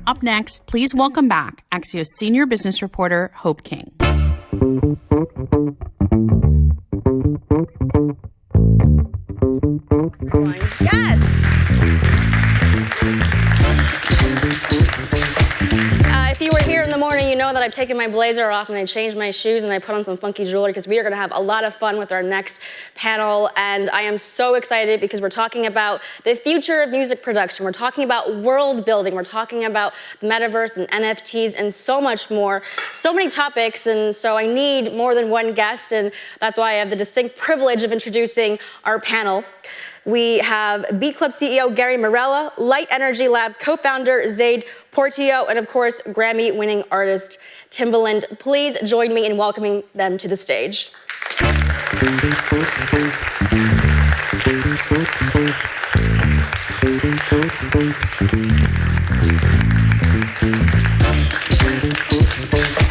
Up next, please welcome back Axios senior business reporter Hope King. Yes! If you were here in the morning, you know that I've taken my blazer off and I changed my shoes and I put on some funky jewelry because we are going to have a lot of fun with our next panel. And I am so excited because we're talking about the future of music production. We're talking about world building. We're talking about metaverse and NFTs and so much more. So many topics. And so I need more than one guest. And that's why I have the distinct privilege of introducing our panel. We have Beat Club CEO Gary Moreira, Light Energy Labs co-founder Zaid Portillo, and of course, Grammy-winning artist Timbaland. Please join me in welcoming them to the stage.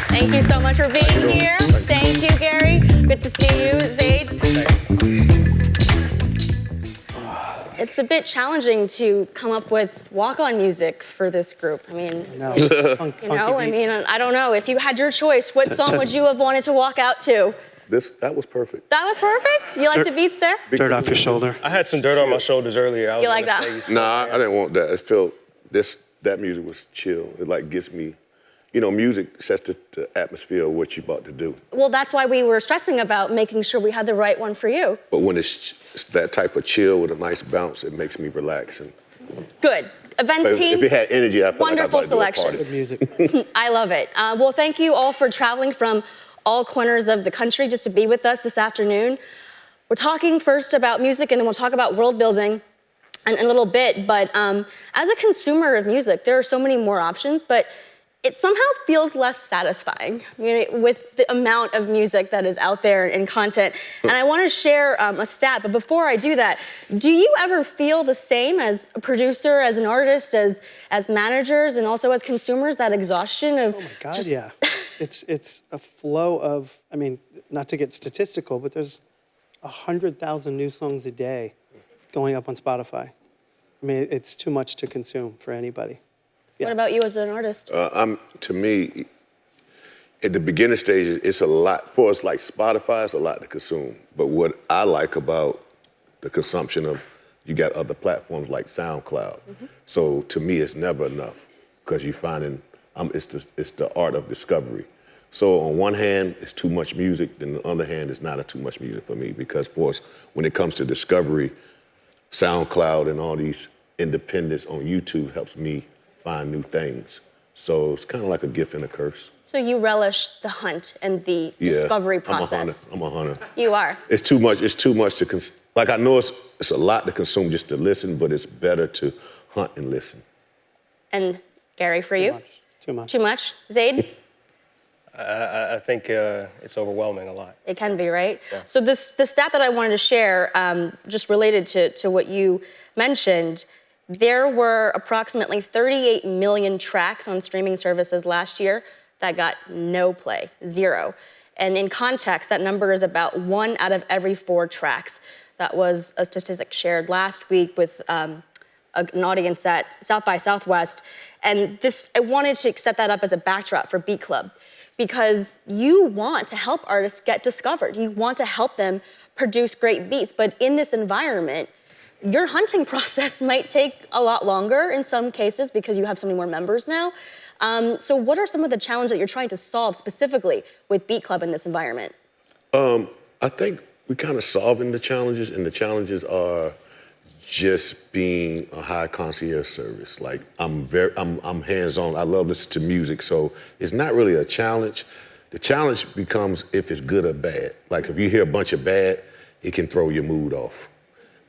Thank you so much for being here. Thank you, Gary. Good to see you, Zaid. It's a bit challenging to come up with walk-on music for this group. I mean, I don't know. If you had your choice, what song would you have wanted to walk out to? That was perfect. That was perfect? You like the beats there? Dirt off your shoulder. I had some dirt on my shoulders earlier. You like that? Nah, I didn't want that. I felt that music was chill. It like gets me, music sets the atmosphere of what you're about to do. Well, that's why we were stressing about making sure we had the right one for you. But when it's that type of chill with a nice bounce, it makes me relax. And good. Events team. If it had energy, I feel wonderful like I'd like to do a selection. party. Good music. I love it. Well, thank you all for traveling from all corners of the country just to be with us this afternoon. We're talking first about music, and then we'll talk about world building in a little bit. But as a consumer of music, there are so many more options, but it somehow feels less satisfying with the amount of music that is out there and content. And I want to share a stat, but before I do that, do you ever feel the same as a producer, as an artist, as managers, and also as consumers, that exhaustion of? Oh my God, yeah. It's a flow of, not to get statistical, but there's 100,000 new songs a day going up on Spotify. It's too much to consume for anybody. Yeah. What about you as an artist? To me, at the beginning stages, it's a lot. For us, like Spotify, it's a lot to consume. But what I like about the consumption of, you got other platforms like SoundCloud. Mm-hmm. So to me, it's never enough because you're finding, it's the art of discovery. So on one hand, it's too much music. Then on the other hand, it's not too much music for me because for us, when it comes to discovery, SoundCloud and all these independents on YouTube helps me find new things. So it's kind of like a gift and a curse. So you relish the hunt and the discovery process. I'm a hunter. You are. It's too much to like I know it's a lot to consume just to listen, but it's better to hunt and listen. And Gary, for you? Too much. Too much? Zaid? I think it's overwhelming a lot. It can be, right? Yeah. So the stat that I wanted to share, just related to what you mentioned, there were approximately 38 million tracks on streaming services last year that got no play, 0. And in context, that number is about 1 out of every 4 tracks. That was a statistic shared last week with an audience at South by Southwest. And I wanted to set that up as a backdrop for Beat Club, because you want to help artists get discovered. You want to help them produce great beats. But in this environment, your hunting process might take a lot longer in some cases because you have so many more members now. So what are some of the challenges that you're trying to solve specifically with Beat Club in this environment? I think we're kind of solving the challenges, and the challenges are just being a high concierge service. Like I'm hands-on. I love listening to music, so it's not really a challenge. The challenge becomes if it's good or bad. Like if you hear a bunch of bad, it can throw your mood off.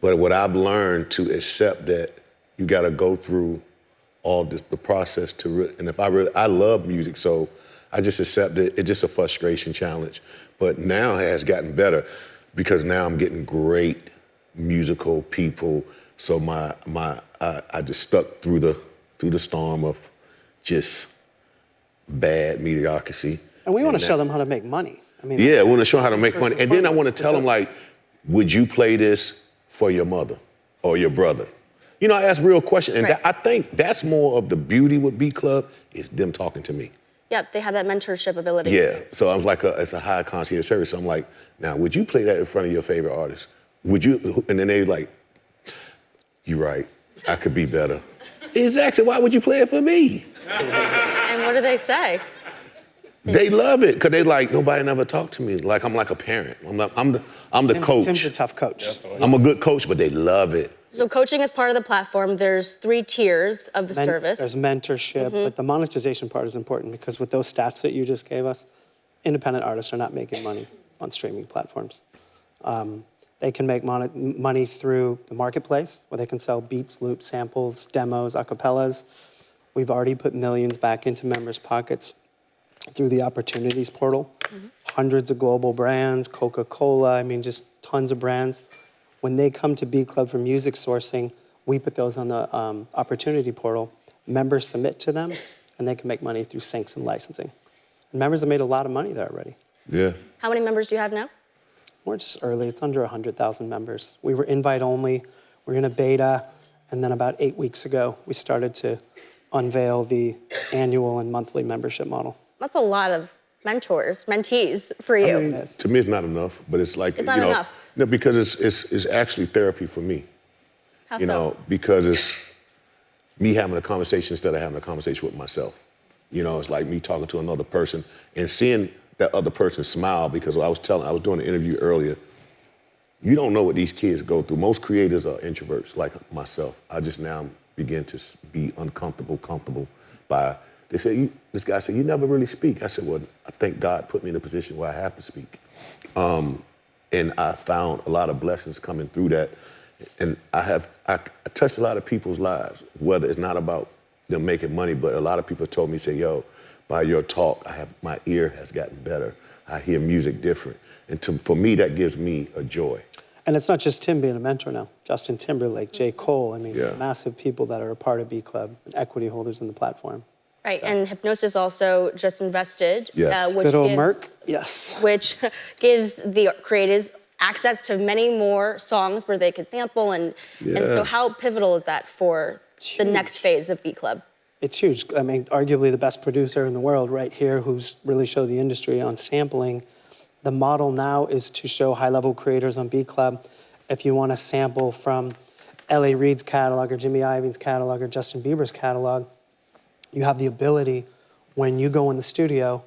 But what I've learned to accept that you got to go through all the process and if I love music, so I just accept it. It's just a frustration challenge. But now it has gotten better because now I'm getting great musical people. So I just stuck through the storm of just bad mediocrity. And we want to show them how to make money. I want to show how to make money. And then I want to tell them, like, would you play this for your mother or your brother? You know, I ask real questions. And Right. I think that's more of the beauty with B Club is them talking to me. Yeah, they have that mentorship ability. Yeah. So I was like, it's a high concierge service. So I'm like, now, would you play that in front of your favorite artist? Would you? And then they like, you're right. I could be better. Exactly. Why would you play it for me? And what do they say? They love it because they like nobody never talked to me. Like I'm like a parent. I'm the coach. Tim's a tough coach. I'm a good coach, but they love it. So coaching is part of the platform. There's 3 tiers of the service. There's mentorship, but the monetization part is important because with those stats that you just gave us, independent artists are not making money on streaming platforms. They can make money through the marketplace, where they can sell beats, loops, samples, demos, acapellas. We've already put millions back into members' pockets through the opportunities portal. Hundreds of global brands, Coca-Cola, I mean, just tons of brands. When they come to B Club for music sourcing, we put those on the opportunity portal. Members submit to them, and they can make money through syncs and licensing. And members have made a lot of money there already. Yeah. How many members do you have now? We're just early. It's under 100,000 members. We were invite only. We're in a beta. And then about 8 weeks ago, we started to unveil the annual and monthly membership model. That's a lot of mentees for you. I mean, to me, it's not enough, but it's like, It's not enough. No, because it's actually therapy for me. How You so? know, because it's me having a conversation instead of having a conversation with myself. You know, it's like me talking to another person and seeing that other person smile because I was doing an interview earlier. You don't know what these kids go through. Most creators are introverts like myself. I just now begin to be comfortable by, they say, this guy said, you never really speak. I said, well, I think God put me in a position where I have to speak. And I found a lot of blessings coming through that. And I touched a lot of people's lives, whether it's not about them making money, but a lot of people told me, say, yo, by your talk, my ear has gotten better. I hear music different. And for me, that gives me a joy. And it's not just Tim being a mentor now. Justin Timberlake, J. Cole, I mean, Yeah. massive people that are a part of B Club, and equity holders in the platform. Right, and Hypnosis also just invested, Yes. which Good old gives, Merc, yes. which gives the creators access to many more songs where they could sample, and so Yes. how pivotal is that for the next phase of B Club? It's huge. I mean, arguably the best producer in the world right here who's really showed the industry on sampling. The model now is to show high-level creators on B Club. If you want to sample from L.A. Reid's catalog or Jimmy Iovine's catalog or Justin Bieber's catalog, you have the ability, when you go in the studio,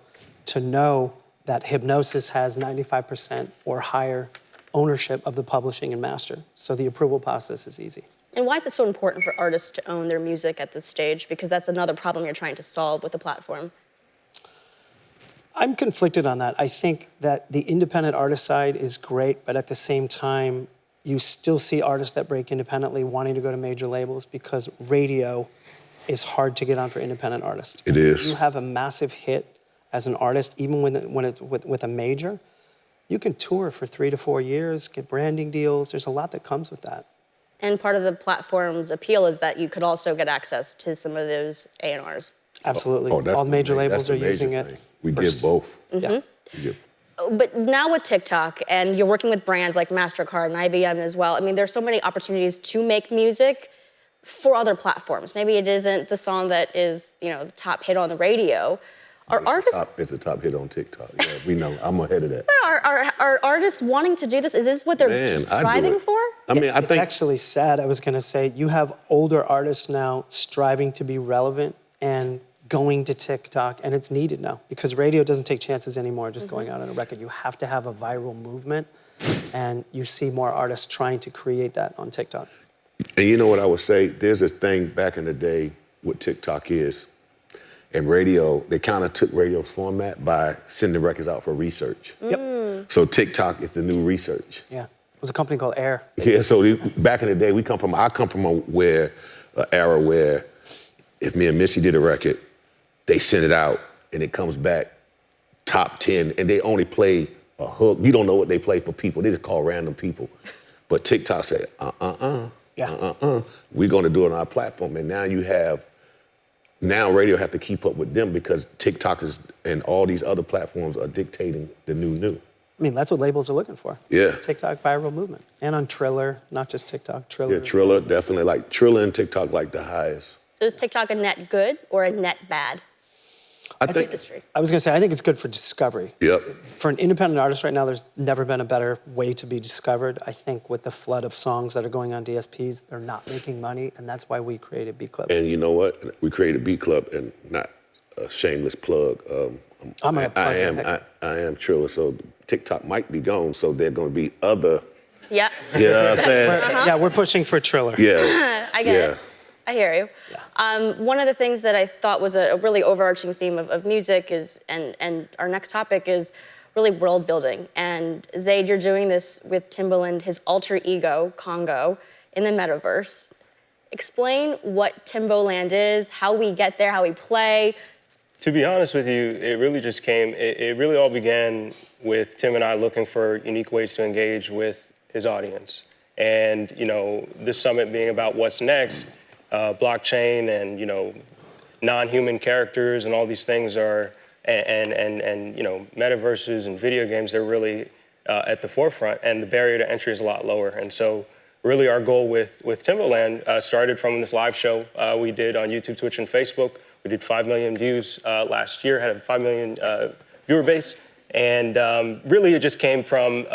to know that Hypnosis has 95% or higher ownership of the publishing and master. So the approval process is easy. And why is it so important for artists to own their music at this stage? Because that's another problem you're trying to solve with the platform. I'm conflicted on that. I think that the independent artist side is great, but at the same time, you still see artists that break independently wanting to go to major labels because radio is hard to get on for independent artists. It is. You have a massive hit as an artist, even when it's with a major, you can tour for 3 to 4 years, get branding deals. There's a lot that comes with that. And part of the platform's appeal is that you could also get access to some of those A&Rs. Absolutely. Oh, that's All the major ma- labels that's are the major using it. thing. We for give s- both. Yeah. We give- But now with TikTok, and you're working with brands like MasterCard and IBM as well, I mean, there's so many opportunities to make music for other platforms. Maybe it isn't the song that is, the top hit on the radio. Are artists It's a top hit on TikTok. Yeah, we know. I'm ahead of that. are artists wanting to do this? Is this what they're Man, I do striving it. for? I mean, I It's think actually sad. I was going to say, you have older artists now striving to be relevant and going to TikTok, and it's needed now because radio doesn't take chances anymore just going out on a record. You have to have a viral movement, and you see more artists trying to create that on TikTok. And you know what I would say? There's a thing back in the day what TikTok is. And radio, they kind of took radio's format by sending records out for research. Yep. So TikTok is the new research. Yeah. It was a company called Air. Yeah, so back in the day, I come from an era where if me and Missy did a record, they send it out and it comes back top 10 and they only play a hook. You don't know what they play for people. They just call random people. But TikTok said, we're gonna do it on our platform. And now radio have to keep up with them because TikTok and all these other platforms are dictating the new. I mean, that's what labels are looking for. Yeah. TikTok viral movement. And on Triller, not just TikTok, Triller. Yeah, Triller, definitely like Triller and TikTok like the highest. So is TikTok a net good or a net bad I think, industry? I was going to say, I think it's good for discovery. yep. For an independent artist right now, there's never been a better way to be discovered. I think with the flood of songs that are going on DSPs, they're not making money, and that's why we created Beat Club. And you know what? We created Beat Club, and not a shameless plug. I'm gonna plug the heck- I am Triller, so TikTok might be gone, so there are going to be other. Yeah, You know what I'm saying? Yeah, we're pushing for Triller. Yeah. I get Yeah. it. I hear you. One of the things that I thought was a really overarching theme of music is, and our next topic is really world building. And Zayd, you're doing this with Timbaland, his alter ego, Congo, in the metaverse. Explain what Timbaland is, how we get there, how we play. To be honest with you, it really just came, it really all began with Tim and I looking for unique ways to engage with his audience. And, you know, this summit being about what's next, blockchain and, you know, non-human characters and all these things are, and you know, metaverses and video games, they're really at the forefront, and the barrier to entry is a lot lower. And so really our goal with Timbaland started from this live show we did on YouTube, Twitch, and Facebook. We did 5 million views last year, had a 5 million viewer base. And really it just came from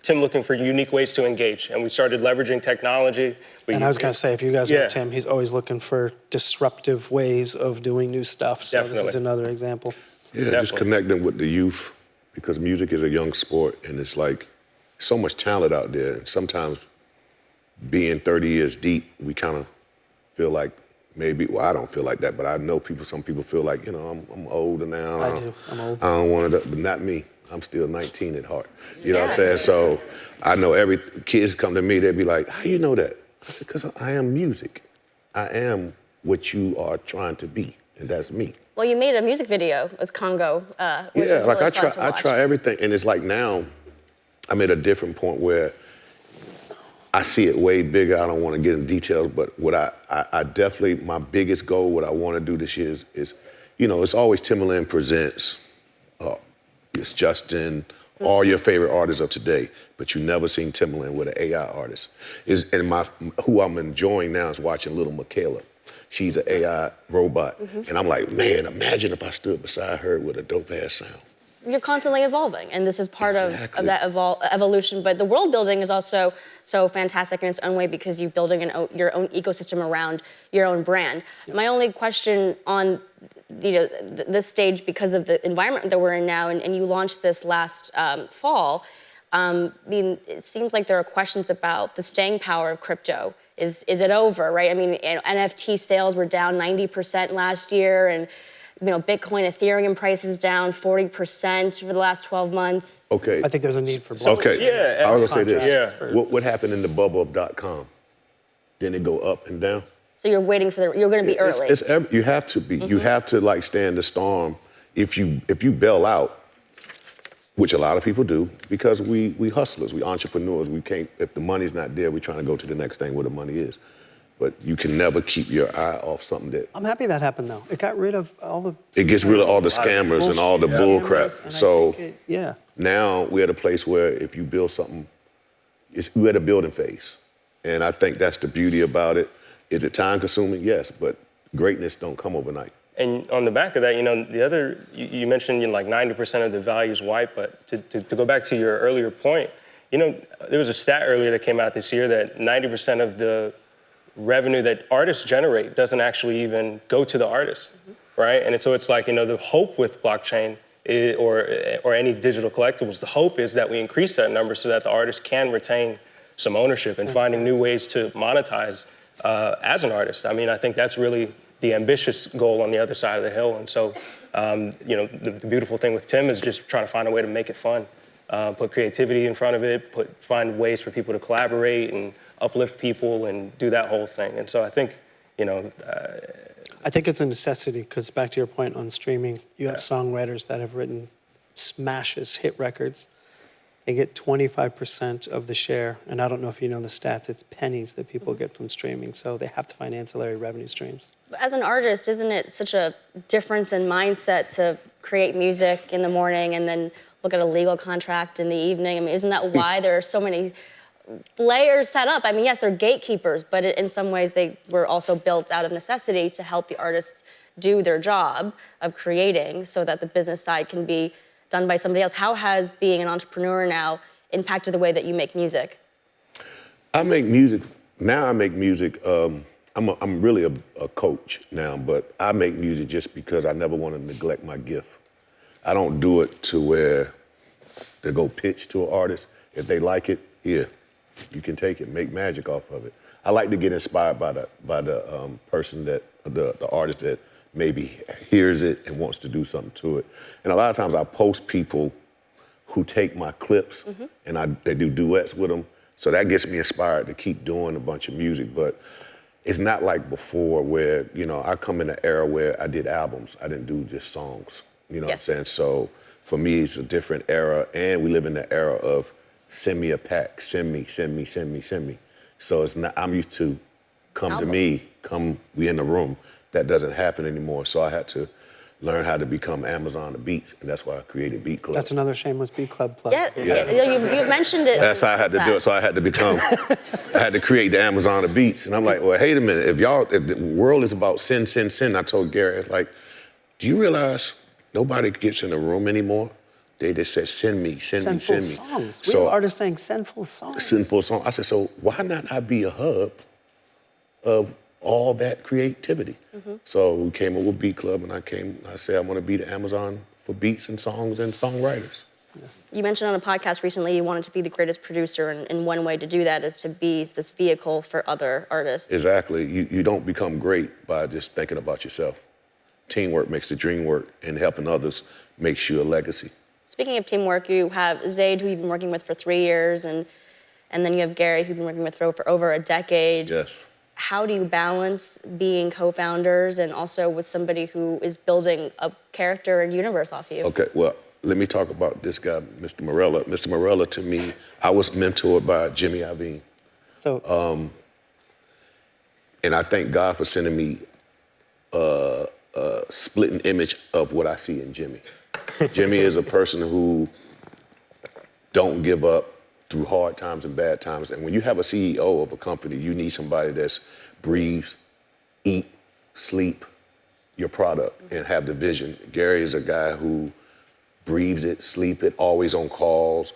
Tim looking for unique ways to engage. And we started leveraging technology. And I was going to say, if you guys Yeah. know Tim, he's always looking for disruptive ways of doing new stuff. So this is Definitely. another example. Yeah, just Definitely. connecting with the youth, because music is a young sport, and it's like so much talent out there. And sometimes being 30 years deep, we kind of feel like maybe, well, I don't feel like that, but I know people, some people feel like, you know, I'm older now. I do. I'm old. I don't want to, but not me. I'm still 19 at heart. You know what I'm saying? So I know every kids come to me, they'd be like, how you know that? I said, because I am music. I am what you are trying to be, and that's me. Well, you made a music video as Congo, which Yeah, was like really fun to I watch. try everything, and it's like now I'm at a different point where I see it way bigger. I don't want to get in details, but what I definitely, my biggest goal, what I want to do this year is, you know, it's always Timbaland presents, it's Justin, all your favorite artists of today, but you never seen Timbaland with an AI artist. Who I'm enjoying now is watching little Michaela. She's an AI robot, and I'm like, man, imagine if I stood beside her with a dope ass sound. You're constantly evolving, and this is part of Exactly. that evolution. But the world building is also so fantastic in its own way because you're building your own ecosystem around your own brand. My only question on this stage, because of the environment that we're in now, and you launched this last fall, I mean, it seems like there are questions about the staying power of crypto. Is it over, right? I mean, NFT sales were down 90% last year, and you know, Bitcoin, Ethereum prices down 40% for the last 12 months. Okay. I think there's a need for blockchain. Okay. Yeah, I was gonna say this. yeah. What happened in the bubble of .com? Didn't it go up and down? So you're waiting for you're going to be early. You have to be. You have to like stand the storm. If you bail out, which a lot of people do, because we hustlers, we entrepreneurs. We can't. If the money's not there, we're trying to go to the next thing where the money is. But you can never keep your eye off something that. I'm happy that happened, though. It got rid of all the... It gets rid of all the scammers and all the bull crap. Scammers, and I So think yeah. now we're at a place where if you build something, we're at a building phase. And I think that's the beauty about it. Is it time consuming? Yes, but greatness don't come overnight. And on the back of that, you know, the other, you mentioned, you know, like 90% of the value is white, but to go back to your earlier point, you know, there was a stat earlier that came out this year that 90% of the revenue that artists generate doesn't actually even go to the artist, right? And so it's like, you know, the hope with blockchain or any digital collectibles, the hope is that we increase that number so that the artist can retain some ownership and finding new ways to monetize as an artist. I mean, I think that's really the ambitious goal on the other side of the hill. And so, you know, the beautiful thing with Tim is just trying to find a way to make it fun, put creativity in front of it, find ways for people to collaborate and uplift people and do that whole thing. And so I think, you know, I think it's a necessity because back to your point on streaming, you have songwriters that have written smashes, hit records. They get 25% of the share. And I don't know if you know the stats, it's pennies that people get from streaming. So they have to find ancillary revenue streams. As an artist, isn't it such a difference in mindset to create music in the morning and then look at a legal contract in the evening. I mean, isn't that why there are so many layers set up? I mean, yes, they're gatekeepers, but in some ways they were also built out of necessity to help the artists do their job of creating so that the business side can be done by somebody else. How has being an entrepreneur now impacted the way that you make music? I make music, now I make music, I'm really a coach now, but I make music just because I never want to neglect my gift. I don't do it to where to go pitch to an artist. If they like it, here, you can take it, make magic off of it. I like to get inspired by the person that, the artist that maybe hears it and wants to do something to it. And a lot of times I post people who take my clips and they do duets with them. So that gets me inspired to keep doing a bunch of music. But it's not like before where, you know, I come in an era where I did albums. I didn't do just songs, you know what I'm saying? So for me, it's a different era. And we live in the era of send me a pack, send me. So it's not, I'm used to come to me, we in the room. That doesn't happen anymore. So I had to learn how to become Amazon of Beats, and that's why I created Beat Club. That's another shameless Beat Club plug. Yeah, you mentioned it. That's how I had to do it. So I had to become, I had to create the Amazon of Beats. And I'm like, well, wait a minute. If the world is about send, I told Gary, it's like, do you realize nobody gets in the room anymore? They just said, send me. Sinful songs. We have artists saying sinful songs. Sinful song. I said, so why not I be a hub of all that creativity? So we came up with Beat Club, and I said I want to be the Amazon for beats and songs and songwriters. You mentioned on a podcast recently you wanted to be the greatest producer, and one way to do that is to be this vehicle for other artists. Exactly. You don't become great by just thinking about yourself. Teamwork makes the dream work, and helping others makes you a legacy. Speaking of teamwork, you have Zayd, who you've been working with for 3 years, and then you have Gary, who you've been working with for over a decade. Yes. How do you balance being co-founders and also with somebody who is building a character and universe off you? Okay, well, let me talk about this guy, Mr. Morella. Mr. Morella, to me, I was mentored by Jimmy Iovine. So, And I thank God for sending me a splitting image of what I see in Jimmy. Jimmy is a person who don't give up through hard times and bad times. And when you have a CEO of a company, you need somebody that's breathes, eat, sleep your product, and have the vision. Gary is a guy who breathes it, sleep it, always on calls,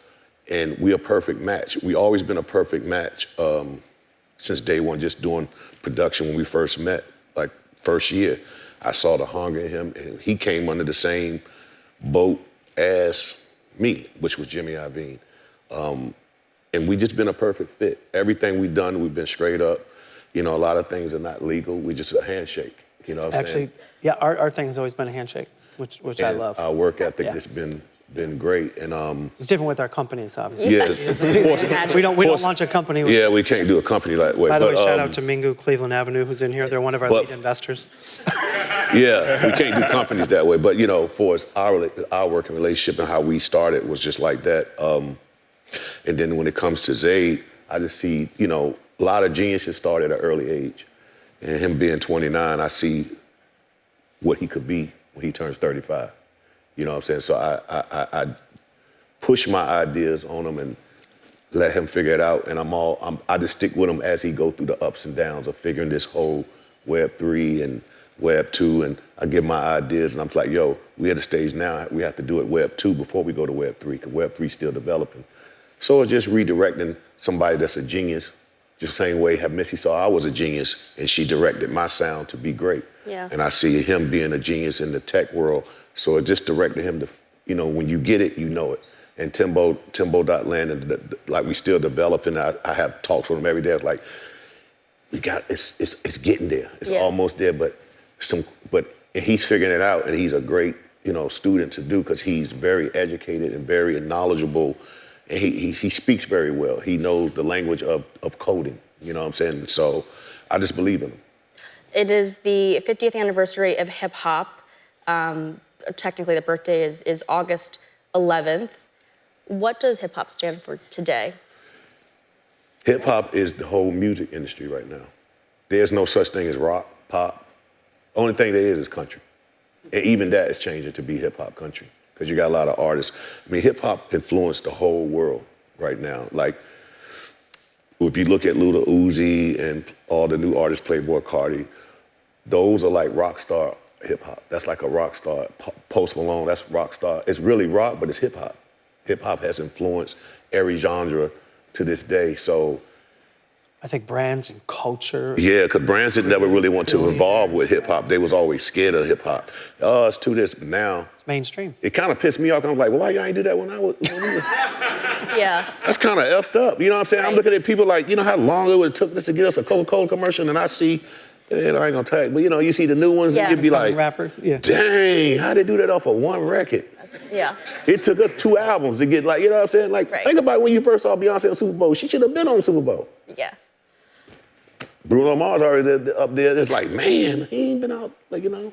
and we're a perfect match. We always been a perfect match since day one, just doing production when we first met, like first year. I saw the hunger in him, and he came under the same boat as me, which was Jimmy Iovine. And we just been a perfect fit. Everything we've done, we've been straight up. You know, a lot of things are not legal. We just a handshake. You know what I'm saying? actually, yeah, our thing has always been a handshake, which I And love. Our work ethic Yeah. has been great. And It's different with our companies, obviously. yes, We don't launch a company. With, yeah, we can't do a company that way. By the but, way, shout out to Mingu Cleveland Avenue, who's in here. They're one of our but- lead investors. Yeah, we can't do companies that way. But, you know, for us, our working relationship and how we started was just like that. And then when it comes to Zayd, I just see, you know, a lot of geniuses start at an early age. And him being 29, I see what he could be when he turns 35. You know what I'm saying? So I push my ideas on him and let him figure it out. And I just stick with him as he go through the ups and downs of figuring this whole Web3 and Web 2, and I give my ideas, and I'm like, yo, we're at a stage now, we have to do it Web 2 before we go to Web 3, because Web 3 is still developing. So it's just redirecting somebody that's a genius, just the same way how Missy saw I was a genius, and she directed my sound to be great. Yeah. And I see him being a genius in the tech world, so it just directed him to, you know, when you get it, you know it. And Timbo.land, and like we still developing, I have talks with him every day, it's like, it's getting there, it's almost there, but he's figuring it out, and he's a great, you know, student to do, because he's very educated and very knowledgeable, and he speaks very well. He knows the language of coding, you know what I'm saying? So I just believe in him. It is the 50th anniversary of hip hop. Technically, the birthday is August 11th. What does hip hop stand for today? Hip hop is the whole music industry right now. There's no such thing as rock, pop. Only thing there is country. And even that is changing to be hip hop country. because you got a lot of artists. I mean, hip hop influenced the whole world right now. Like, if you look at Luda Uzi and all the new artists, Playboy Cardi, those are like rock star hip hop. That's like a rock star. Post Malone, that's rock star. It's really rock, but it's hip hop. Hip hop has influenced every genre to this day. So, I think brands and culture. yeah, because brands didn't never really want to involve with hip hop. They was always scared of hip hop. Oh, it's too this. But now, It's mainstream. it kind of pissed me off. I'm like, well, why y'all ain't do that when I was? Yeah. That's kind of effed up. You know what I'm saying? I'm Right. looking at people like, you know how long it would have took us to get us a Coca-Cola commercial, and I see, I ain't gonna tag, but you know, you see the new ones, Yeah. and you'd be like, Rapper. Yeah. dang, how they do that off of one record? Yeah. It took us 2 albums to get, like, you know what I'm saying? Like, Right. think about when you first saw Beyonce on Super Bowl. She should have been on Super Bowl. Yeah. Bruno Mars already up there. It's like, man, he ain't been out, like, you know.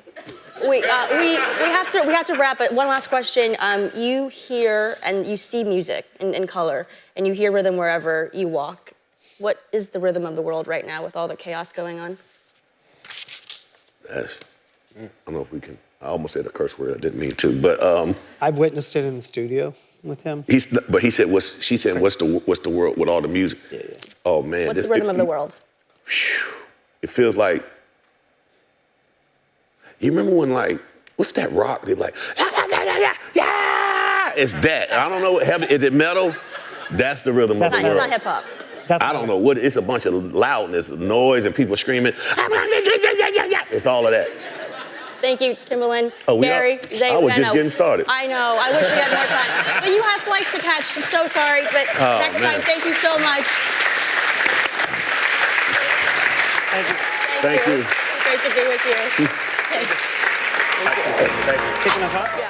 We have to wrap it. One last question. You hear and you see music in color, and you hear rhythm wherever you walk. What is the rhythm of the world right now with all the chaos going on? I don't know if we can. I almost said a curse word. I didn't mean to, but I've witnessed it in the studio with him. he said, she said, what's the world with all the music? Yeah. Oh man, What's the rhythm of the world? It feels like. You remember when, like, what's that rock? They're like, yeah, it's that. I don't know. Is it metal? That's the rhythm of the It's world. not hip hop. That's I don't know what. It's a bunch of loudness, noise, and people screaming. It's all of that. Thank you, Timbaland. Oh, we Gary, are? Zay, I was just know. getting started. I know. I wish we had more time. But you have flights to catch. I'm so sorry. But next man. time, thank you so much. Thank you. Great to be with you. Thanks. Thank you. kicking us off.